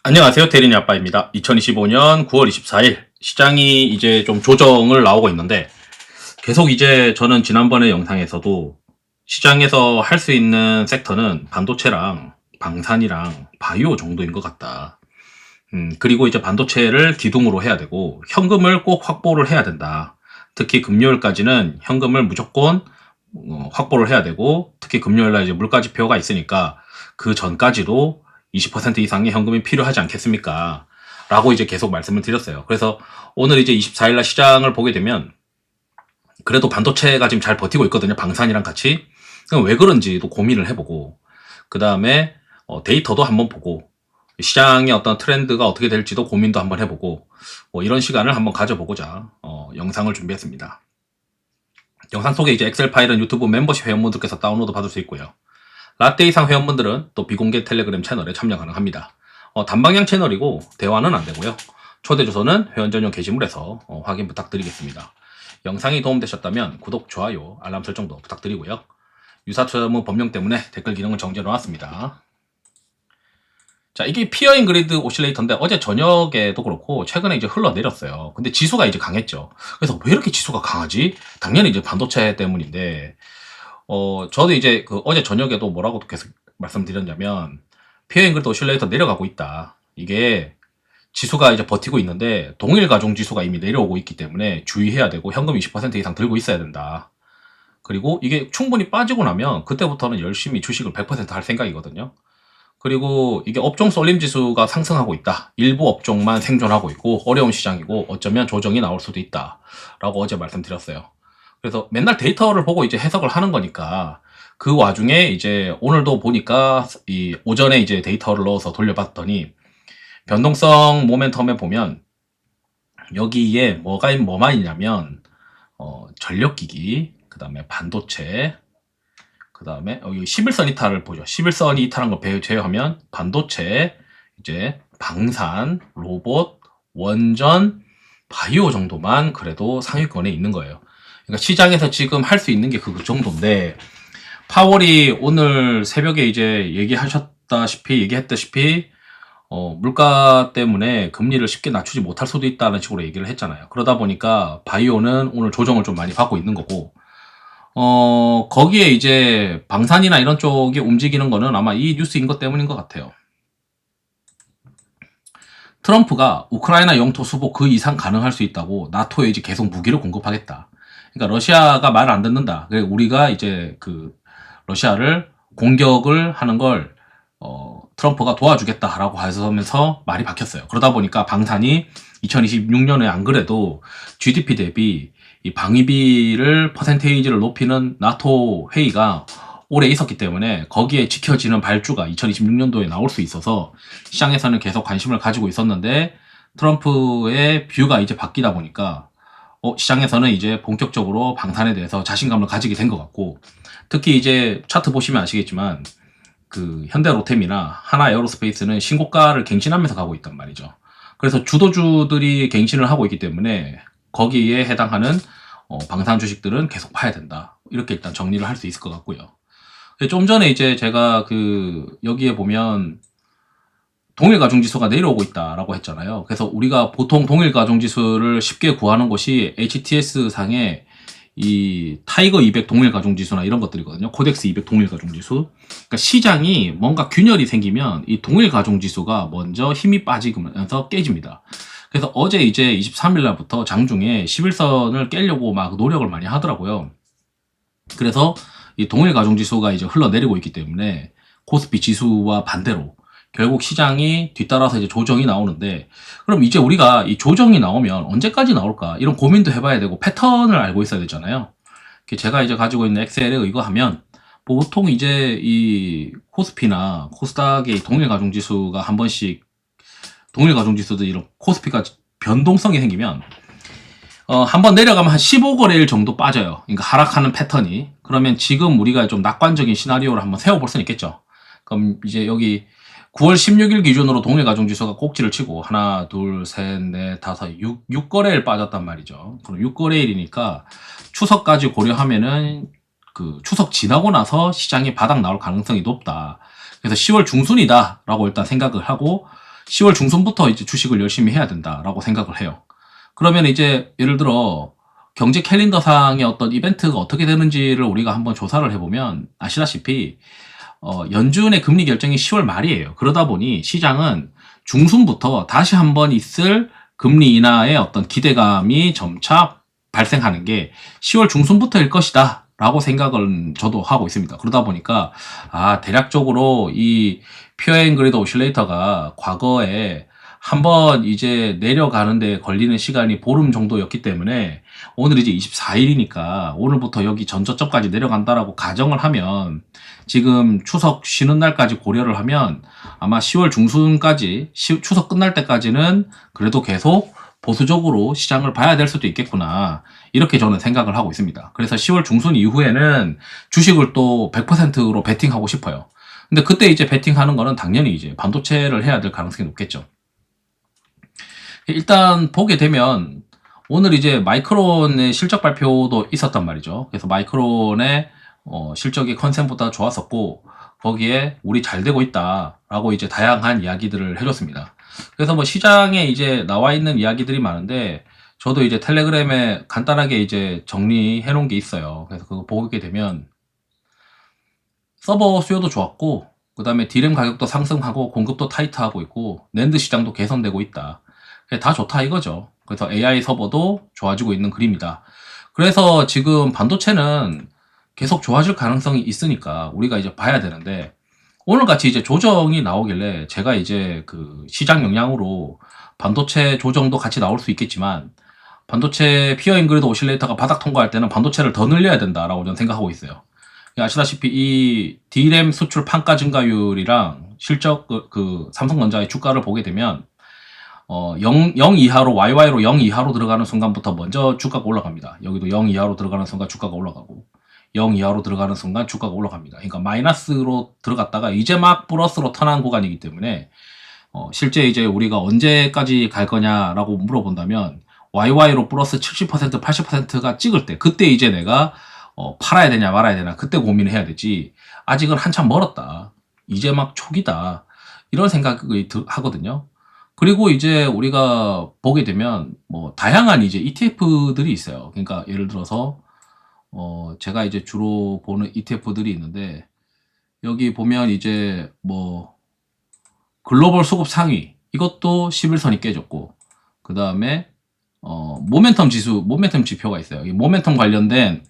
안녕하세요. 대리니 아빠입니다. 2025년 9월 24일 시장이 이제 좀 조정을 나오고 있는데 계속 이제 저는 지난번에 영상에서도 시장에서 할 수 있는 섹터는 반도체랑 방산이랑 바이오 정도인 것 같다. 그리고 이제 반도체를 기둥으로 해야 되고 현금을 꼭 확보를 해야 된다. 특히 금요일까지는 현금을 무조건 확보를 해야 되고 특히 금요일날 이제 물가지표가 있으니까 그 전까지도 20% 이상의 현금이 필요하지 않겠습니까? 라고 이제 계속 말씀을 드렸어요. 그래서 오늘 이제 24일날 시장을 보게 되면 그래도 반도체가 지금 잘 버티고 있거든요. 방산이랑 같이. 그럼 왜 그런지도 고민을 해보고 그 다음에 데이터도 한번 보고 시장의 어떤 트렌드가 어떻게 될지도 고민도 한번 해보고 이런 시간을 한번 가져보고자 영상을 준비했습니다. 영상 속에 이제 엑셀 파일은 유튜브 멤버십 회원분들께서 다운로드 받을 수 있고요. 라떼 이상 회원분들은 또 비공개 텔레그램 채널에 참여 가능합니다. 단방향 채널이고 대화는 안 되고요. 초대 주소는 회원 전용 게시물에서 확인 부탁드리겠습니다. 영상이 도움되셨다면 구독, 좋아요, 알람 설정도 부탁드리고요. 유사처무 법령 때문에 댓글 기능을 정지해 놓았습니다. 자, 이게 피어 인그리드 오실레이터인데 어제 저녁에도 그렇고 최근에 이제 흘러내렸어요. 근데 지수가 이제 강했죠. 그래서 왜 이렇게 지수가 강하지? 당연히 이제 반도체 때문인데 저도 이제 어제 저녁에도 뭐라고 계속 말씀드렸냐면 피어 인그리드 오실레이터 내려가고 있다. 이게 지수가 이제 버티고 있는데 동일 가중 지수가 이미 내려오고 있기 때문에 주의해야 되고 현금 20% 이상 들고 있어야 된다. 그리고 이게 충분히 빠지고 나면 그때부터는 열심히 주식을 100%할 생각이거든요. 그리고 이게 업종 쏠림 지수가 상승하고 있다. 일부 업종만 생존하고 있고 어려운 시장이고 어쩌면 조정이 나올 수도 있다. 라고 어제 말씀드렸어요. 그래서 맨날 데이터를 보고 이제 해석을 하는 거니까 그 와중에 이제 오늘도 보니까 이 오전에 이제 데이터를 넣어서 돌려봤더니 변동성 모멘텀에 보면 여기에 뭐만 있냐면 전력기기, 그 다음에 반도체, 그 다음에 여기 11선 이탈을 보죠. 11선 이탈한 거 제외하면 반도체, 이제 방산, 로봇, 원전, 바이오 정도만 그래도 상위권에 있는 거예요. 그러니까 시장에서 지금 할 수 있는 게 그 정도인데 파월이 오늘 새벽에 이제 얘기했다시피 물가 때문에 금리를 쉽게 낮추지 못할 수도 있다는 식으로 얘기를 했잖아요. 그러다 보니까 바이오는 오늘 조정을 좀 많이 받고 있는 거고 거기에 이제 방산이나 이런 쪽이 움직이는 거는 아마 이 뉴스인 것 때문인 것 같아요. 트럼프가 우크라이나 영토 수복 그 이상 가능할 수 있다고 나토에 이제 계속 무기를 공급하겠다. 그러니까 러시아가 말을 안 듣는다. 우리가 이제 러시아를 공격을 하는 걸 트럼프가 도와주겠다라고 하면서 말이 바뀌었어요. 그러다 보니까 방산이 2026년에 안 그래도 GDP 대비 이 방위비를 퍼센테이지를 높이는 나토 회의가 올해 있었기 때문에 거기에 지켜지는 발주가 2026년도에 나올 수 있어서 시장에서는 계속 관심을 가지고 있었는데 트럼프의 뷰가 이제 바뀌다 보니까 시장에서는 이제 본격적으로 방산에 대해서 자신감을 가지게 된 것 같고 특히 이제 차트 보시면 아시겠지만 현대 로템이나 하나 에어로스페이스는 신고가를 갱신하면서 가고 있단 말이죠. 그래서 주도주들이 갱신을 하고 있기 때문에 거기에 해당하는 방산 주식들은 계속 파야 된다. 이렇게 일단 정리를 할 수 있을 것 같고요. 좀 전에 이제 제가 여기에 보면 동일 가중 지수가 내려오고 있다라고 했잖아요. 그래서 우리가 보통 동일 가중 지수를 쉽게 구하는 것이 HTS 상의 이 타이거 200 동일 가중 지수나 이런 것들이거든요. 코덱스 200 동일 가중 지수. 그러니까 시장이 뭔가 균열이 생기면 이 동일 가중 지수가 먼저 힘이 빠지면서 깨집니다. 그래서 어제 이제 23일 날부터 장중에 11선을 깨려고 막 노력을 많이 하더라고요. 그래서 이 동일 가중 지수가 이제 흘러내리고 있기 때문에 코스피 지수와 반대로 결국 시장이 뒤따라서 이제 조정이 나오는데 그럼 이제 우리가 이 조정이 나오면 언제까지 나올까 이런 고민도 해봐야 되고 패턴을 알고 있어야 되잖아요. 제가 이제 가지고 있는 엑셀에 의거하면 보통 이제 이 코스피나 코스닥의 동일 가중 지수가 한 번씩 동일 가중 지수도 이런 코스피가 변동성이 생기면 한번 내려가면 한 15거래일 정도 빠져요. 그러니까 하락하는 패턴이. 그러면 지금 우리가 좀 낙관적인 시나리오를 한번 세워볼 수는 있겠죠. 그럼 이제 여기 9월 16일 기준으로 동일 가중 지수가 꼭지를 치고 하나, 둘, 셋, 넷, 다섯, 6거래일 빠졌단 말이죠. 그럼 6거래일이니까 추석까지 고려하면은 추석 지나고 나서 시장이 바닥 나올 가능성이 높다. 그래서 10월 중순이다라고 일단 생각을 하고 10월 중순부터 이제 주식을 열심히 해야 된다라고 생각을 해요. 그러면 이제 예를 들어 경제 캘린더상의 어떤 이벤트가 어떻게 되는지를 우리가 한번 조사를 해보면 아시다시피 연준의 금리 결정이 10월 말이에요. 그러다 보니 시장은 중순부터 다시 한번 있을 금리 인하의 어떤 기대감이 점차 발생하는 게 10월 중순부터일 것이다 라고 생각을 저도 하고 있습니다. 그러다 보니까 대략적으로 이 피어 앤 그리드 오실레이터가 과거에 한번 이제 내려가는데 걸리는 시간이 보름 정도였기 때문에 오늘 이제 24일이니까 오늘부터 여기 전저점까지 내려간다라고 가정을 하면 지금 추석 쉬는 날까지 고려를 하면 아마 10월 중순까지 추석 끝날 때까지는 그래도 계속 보수적으로 시장을 봐야 될 수도 있겠구나. 이렇게 저는 생각을 하고 있습니다. 그래서 10월 중순 이후에는 주식을 또 100%로 베팅하고 싶어요. 근데 그때 이제 베팅하는 거는 당연히 이제 반도체를 해야 될 가능성이 높겠죠. 일단 보게 되면 오늘 이제 마이크론의 실적 발표도 있었단 말이죠. 그래서 마이크론의 실적이 컨센보다 좋았었고 거기에 우리 잘 되고 있다라고 이제 다양한 이야기들을 해줬습니다. 그래서 뭐 시장에 이제 나와 있는 이야기들이 많은데 저도 이제 텔레그램에 간단하게 이제 정리해 놓은 게 있어요. 그래서 그거 보게 되면 서버 수요도 좋았고 그 다음에 D램 가격도 상승하고 공급도 타이트하고 있고 낸드 시장도 개선되고 있다. 다 좋다 이거죠. 그래서 AI 서버도 좋아지고 있는 그림이다. 그래서 지금 반도체는 계속 좋아질 가능성이 있으니까 우리가 이제 봐야 되는데 오늘같이 이제 조정이 나오길래 제가 이제 그 시장 영향으로 반도체 조정도 같이 나올 수 있겠지만 반도체 피어 앤 그리드 오실레이터가 바닥 통과할 때는 반도체를 더 늘려야 된다라고 저는 생각하고 있어요. 아시다시피 이 D램 수출 판가 증가율이랑 실적 그 삼성전자의 주가를 보게 되면 0 이하로 YY로 0 이하로 들어가는 순간부터 먼저 주가가 올라갑니다. 여기도 0 이하로 들어가는 순간 주가가 올라가고 0 이하로 들어가는 순간 주가가 올라갑니다. 그러니까 마이너스로 들어갔다가 이제 막 플러스로 턴한 구간이기 때문에 실제 이제 우리가 언제까지 갈 거냐라고 물어본다면 YY로 플러스 70% 80%가 찍을 때 그때 이제 내가 팔아야 되냐 말아야 되나 그때 고민을 해야 되지 아직은 한참 멀었다. 이제 막 초기다. 이런 생각이 하거든요. 그리고 이제 우리가 보게 되면 뭐 다양한 이제 ETF들이 있어요. 그러니까 예를 들어서 제가 이제 주로 보는 ETF들이 있는데 여기 보면 이제 뭐 글로벌 수급 상위 이것도 11선이 깨졌고 그 다음에 모멘텀 지표가 있어요. 이 모멘텀 관련된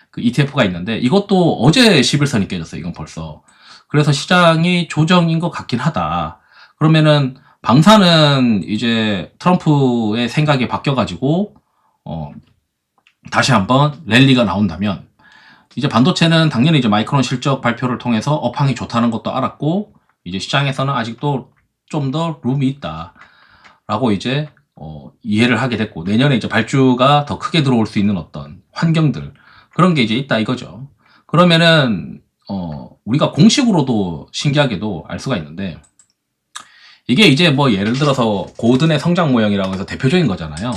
그 ETF가 있는데 이것도 어제 11선이 깨졌어요. 이건 벌써. 그래서 시장이 조정인 것 같긴 하다. 그러면은 방사는 이제 트럼프의 생각이 바뀌어가지고 다시 한번 랠리가 나온다면 이제 반도체는 당연히 이제 마이크론 실적 발표를 통해서 업황이 좋다는 것도 알았고 이제 시장에서는 아직도 좀 더 룸이 있다라고 이제 이해를 하게 됐고 내년에 이제 발주가 더 크게 들어올 수 있는 어떤 환경들 그런 게 이제 있다 이거죠. 그러면은 우리가 공식으로도 신기하게도 알 수가 있는데 이게 이제 뭐 예를 들어서 고든의 성장 모형이라고 해서 대표적인 거잖아요.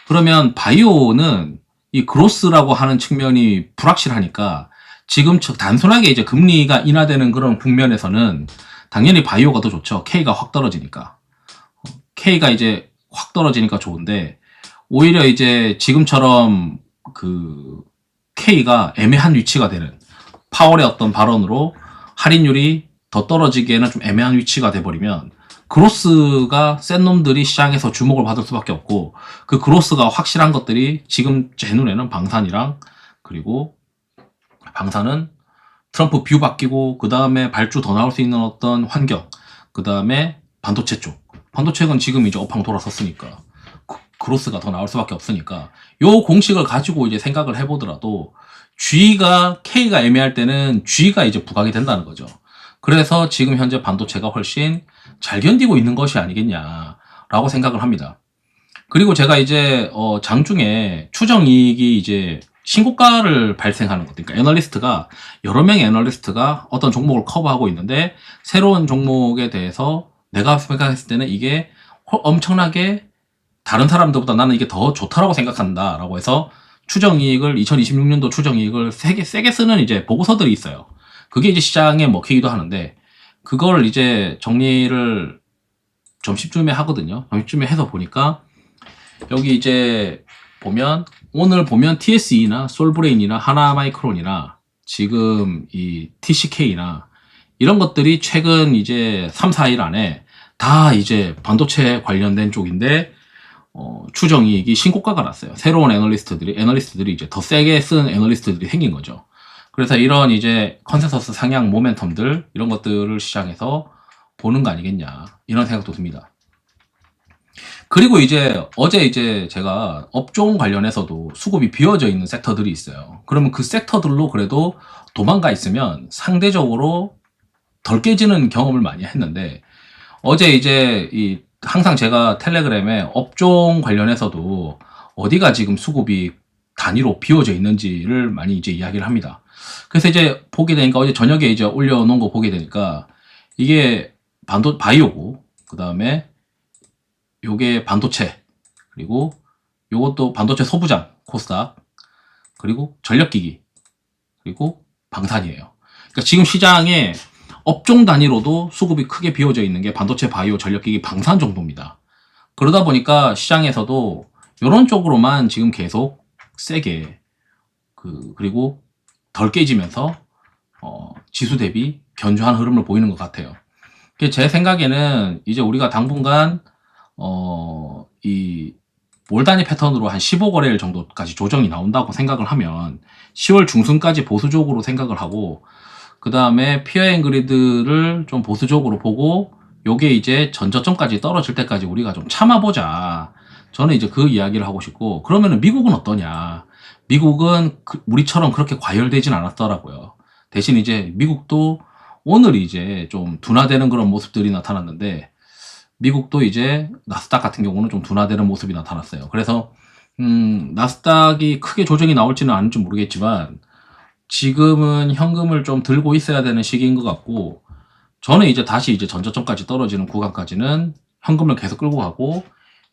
그러면 바이오는 이 그로스라고 하는 측면이 불확실하니까 지금 단순하게 이제 금리가 인하되는 그런 국면에서는 당연히 바이오가 더 좋죠. K가 확 떨어지니까. K가 이제 확 떨어지니까 좋은데 오히려 이제 지금처럼 그 K가 애매한 위치가 되는 파월의 어떤 발언으로 할인율이 더 떨어지기에는 좀 애매한 위치가 돼버리면 그로스가 센 놈들이 시장에서 주목을 받을 수밖에 없고 그 그로스가 확실한 것들이 지금 제 눈에는 방산이랑 그리고 방산은 트럼프 뷰 바뀌고 그 다음에 발주 더 나올 수 있는 어떤 환경 그 다음에 반도체 쪽 반도체는 지금 이제 업황 돌아섰으니까 그로스가 더 나올 수밖에 없으니까 요 공식을 가지고 이제 생각을 해보더라도 G가 K가 애매할 때는 G가 이제 부각이 된다는 거죠. 그래서 지금 현재 반도체가 훨씬 잘 견디고 있는 것이 아니겠냐라고 생각을 합니다. 그리고 제가 이제 장중에 추정이익이 이제 신고가를 발생하는 것, 그러니까 애널리스트가 여러 명의 애널리스트가 어떤 종목을 커버하고 있는데 새로운 종목에 대해서 내가 생각했을 때는 이게 엄청나게 다른 사람들보다 나는 이게 더 좋다라고 생각한다라고 해서 추정이익을 2026년도 추정이익을 세게 쓰는 이제 보고서들이 있어요. 그게 이제 시장에 먹히기도 하는데 그걸 이제 정리를 점심쯤에 하거든요. 점심쯤에 해서 보니까 여기 이제 보면 오늘 보면 TSE나 솔브레인이나 하나마이크론이나 지금 이 TCK나 이런 것들이 최근 이제 3, 4일 안에 다 이제 반도체 관련된 쪽인데 추정이익이 신고가가 났어요. 새로운 애널리스트들이 이제 더 세게 쓴 애널리스트들이 생긴 거죠. 그래서 이런 이제 컨센서스 상향 모멘텀들 이런 것들을 시장에서 보는 거 아니겠냐 이런 생각도 듭니다. 그리고 이제 어제 이제 제가 업종 관련해서도 수급이 비어져 있는 섹터들이 있어요. 그러면 그 섹터들로 그래도 도망가 있으면 상대적으로 덜 깨지는 경험을 많이 했는데 어제 이제 항상 제가 텔레그램에 업종 관련해서도 어디가 지금 수급이 단위로 비워져 있는지를 많이 이제 이야기를 합니다. 그래서 이제 보게 되니까 어제 저녁에 이제 올려놓은 거 보게 되니까 이게 바이오고 그 다음에 요게 반도체 그리고 요것도 반도체 소부장 코스닥 그리고 전력기기 그리고 방산이에요. 그러니까 지금 시장에 업종 단위로도 수급이 크게 비워져 있는 게 반도체, 바이오, 전력기기, 방산 정도입니다. 그러다 보니까 시장에서도 이런 쪽으로만 지금 계속 세게 그리고 덜 깨지면서 지수 대비 견조한 흐름을 보이는 것 같아요. 제 생각에는 이제 우리가 당분간 이 몰단위 패턴으로 한 15거래일 정도까지 조정이 나온다고 생각을 하면 10월 중순까지 보수적으로 생각을 하고 그 다음에 피어 앤 그리드를 좀 보수적으로 보고 요게 이제 전저점까지 떨어질 때까지 우리가 좀 참아보자. 저는 이제 그 이야기를 하고 싶고 그러면은 미국은 어떠냐. 미국은 우리처럼 그렇게 과열되진 않았더라고요. 대신 이제 미국도 오늘 이제 좀 둔화되는 그런 모습들이 나타났는데 미국도 이제 나스닥 같은 경우는 좀 둔화되는 모습이 나타났어요. 그래서 나스닥이 크게 조정이 나올지는 않을지 모르겠지만 지금은 현금을 좀 들고 있어야 되는 시기인 것 같고 저는 이제 다시 이제 전저점까지 떨어지는 구간까지는 현금을 계속 끌고 가고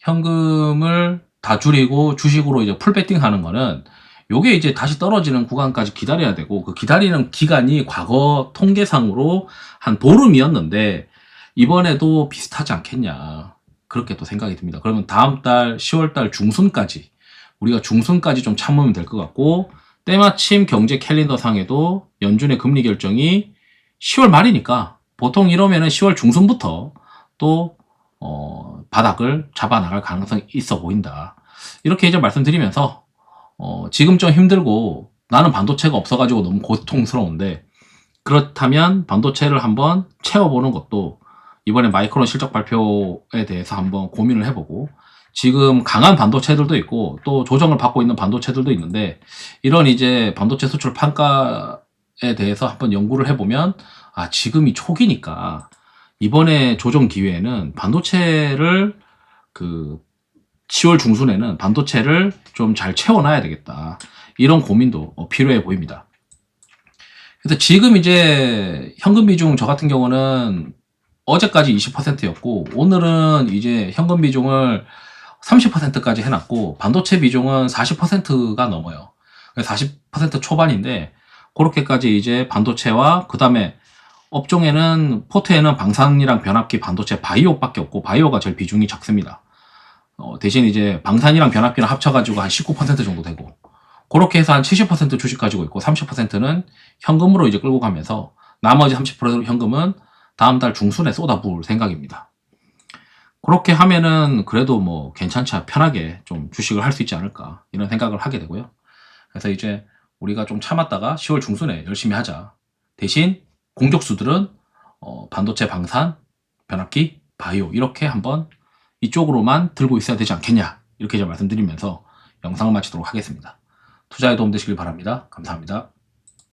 현금을 다 줄이고 주식으로 이제 풀베팅 하는 거는 요게 이제 다시 떨어지는 구간까지 기다려야 되고 그 기다리는 기간이 과거 통계상으로 한 보름이었는데 이번에도 비슷하지 않겠냐 그렇게 또 생각이 듭니다. 그러면 다음 달 10월 달 중순까지 우리가 중순까지 좀 참으면 될 것 같고 때마침 경제 캘린더 상에도 연준의 금리 결정이 10월 말이니까 보통 이러면은 10월 중순부터 또 바닥을 잡아 나갈 가능성이 있어 보인다. 이렇게 이제 말씀드리면서 지금 좀 힘들고 나는 반도체가 없어가지고 너무 고통스러운데 그렇다면 반도체를 한번 채워보는 것도 이번에 마이크론 실적 발표에 대해서 한번 고민을 해보고 지금 강한 반도체들도 있고 또 조정을 받고 있는 반도체들도 있는데 이런 이제 반도체 수출 판가에 대해서 한번 연구를 해보면 지금이 초기니까 이번에 조정 기회에는 반도체를 10월 중순에는 반도체를 좀 잘 채워놔야 되겠다. 이런 고민도 필요해 보입니다. 그래서 지금 이제 현금 비중 저 같은 경우는 어제까지 20%였고 오늘은 이제 현금 비중을 30%까지 해놨고 반도체 비중은 40%가 넘어요. 40% 초반인데 그렇게까지 이제 반도체와 그 다음에 업종에는 포트에는 방산이랑 변압기, 반도체, 바이오밖에 없고 바이오가 제일 비중이 작습니다. 대신 이제 방산이랑 변압기랑 합쳐가지고 한 19% 정도 되고 그렇게 해서 한 70% 주식 가지고 있고 30%는 현금으로 이제 끌고 가면서 나머지 30% 현금은 다음 달 중순에 쏟아부을 생각입니다. 그렇게 하면은 그래도 뭐 괜찮지 편하게 좀 주식을 할 수 있지 않을까 이런 생각을 하게 되고요. 그래서 이제 우리가 좀 참았다가 10월 중순에 열심히 하자. 대신 공격수들은 반도체, 방산, 변압기, 바이오 이렇게 한번 이쪽으로만 들고 있어야 되지 않겠냐 이렇게 이제 말씀드리면서 영상을 마치도록 하겠습니다. 투자에 도움되시길 바랍니다. 감사합니다.